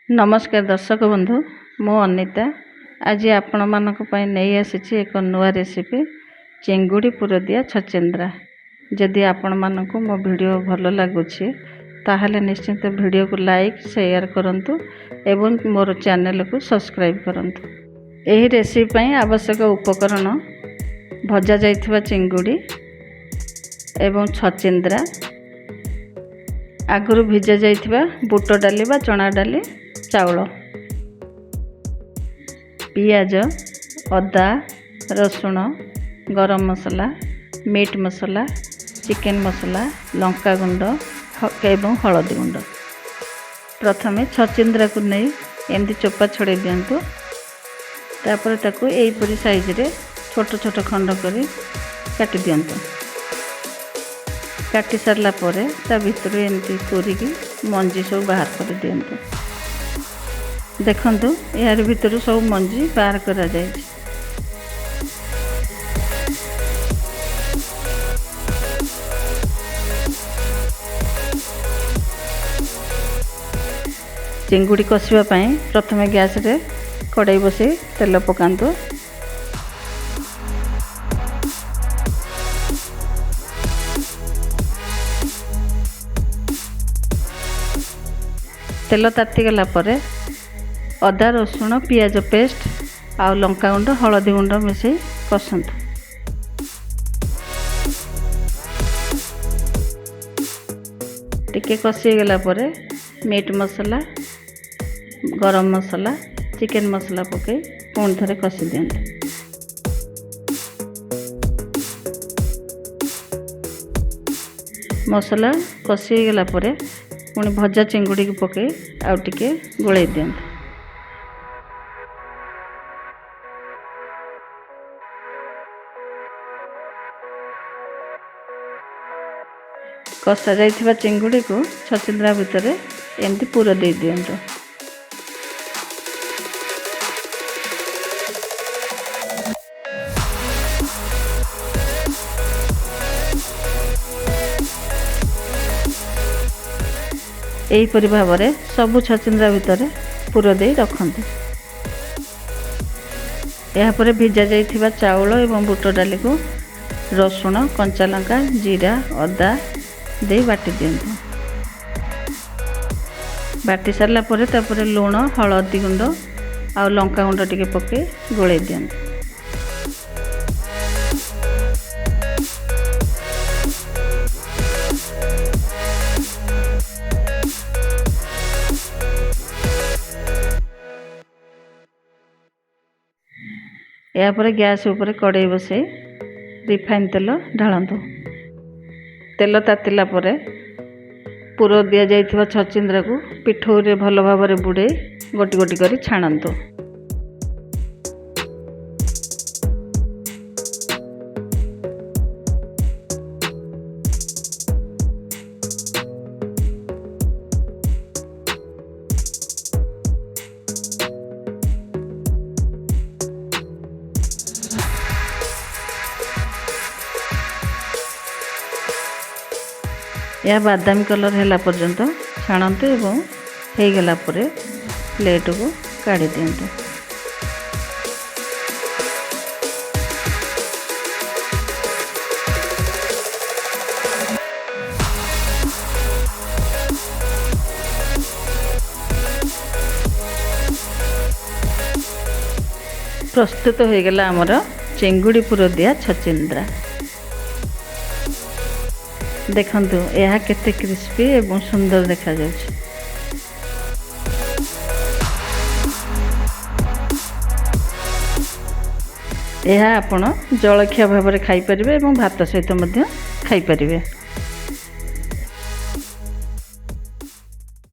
नमस्कार दर्शक बंधु मु अनिता आज आपण मानक पई नहीं आसी एक नुआ रेसिपी चिंगुड़ी पुरदिया छचिंद्रा। जदि आपण मानक मो वीडियो भल लगुच ताहले निश्चिंत वीडियो को लाइक शेयर करंतु एवं मोर चैनल को सब्सक्राइब करंतु। एही रेसिपी पई आवश्यक उपकरण भजा जाइथिबा चिंगुड़ी एवं छचिंद्रा, आगुरु भिजा जाइथिबा बुट डाली बा चना डाली चाउल, पियाज, अदा, रसुण, गरम मसला, मीट मसला, चिकेन मसला, लंका गुंड एवं हलदी गुंड। प्रथमे छचिंद्रा को नहीं एमती चोपा छड़े दिंतु। तापर ताको एहीपरि साइज रे छोट छोट खंड करी काटी दिंतु। काटी सारला परे ता भितर एमती कोरिकी मंजी सब बाहर कर दिंतु। देखंतु यार भितर सब मंजी बाहर करा जाय। चिंगुड़ी कषिबा पई प्रथमे गैस रे कड़ाई बसे तेल पकांतु। तेल ताती गला परे अदा रसुण पियाज पेस्ट आ लंका गुंड हलदी गुंड मिसई कसंतु। टिके कषि गला परे मीट मसला, गरम मसला, चिकेन मसला पकई पुणी थरे कषि दियंतु। मसला कषि गला परे पुणी भजा चिंगुड़ी को पकई आउ टिके गोले दियंतु। कषा जाइथिबा चिंगुड़ी को छचिंद्रा भितर एमती पूरा दे दियंतु। एहीपरि भावरे सबु छचिंद्रा भितर पूरा दे रखंतु। या परे भिजा जाइथिबा चाउल एवं बुट डाली को रसुण, कंचा लंका, जीरा, अदा दे बाटी दियंतु। बाटी सारला परे तापरे लूण, हलदी गुंड आ लंका गुंड टिके पके गोले दियंतु। या परे गैस ऊपर कड़ाई बसे रिफाइन तेल ढालंतु। तेल तातिला परे पूरा दिया जाइथिबा छचिंद्रा को पिठौ रे भल भाबरे बुड़े गोटी गोटी करी छाणंतु। या बादामी कलर हैला पर्यंत छाणंतु एवं हो गला परे प्लेट को काढ़ी दियंतु। प्रस्तुत हो गला हमर चिंगुड़ी पुरदिया छचिंद्रा। देखंतु यह केते क्रिस्पी एवं सुंदर देखा जाउछि। यह आपण जलखिया भाव में खाई परिबे एवं भात सहित मध्य खाई परिबे।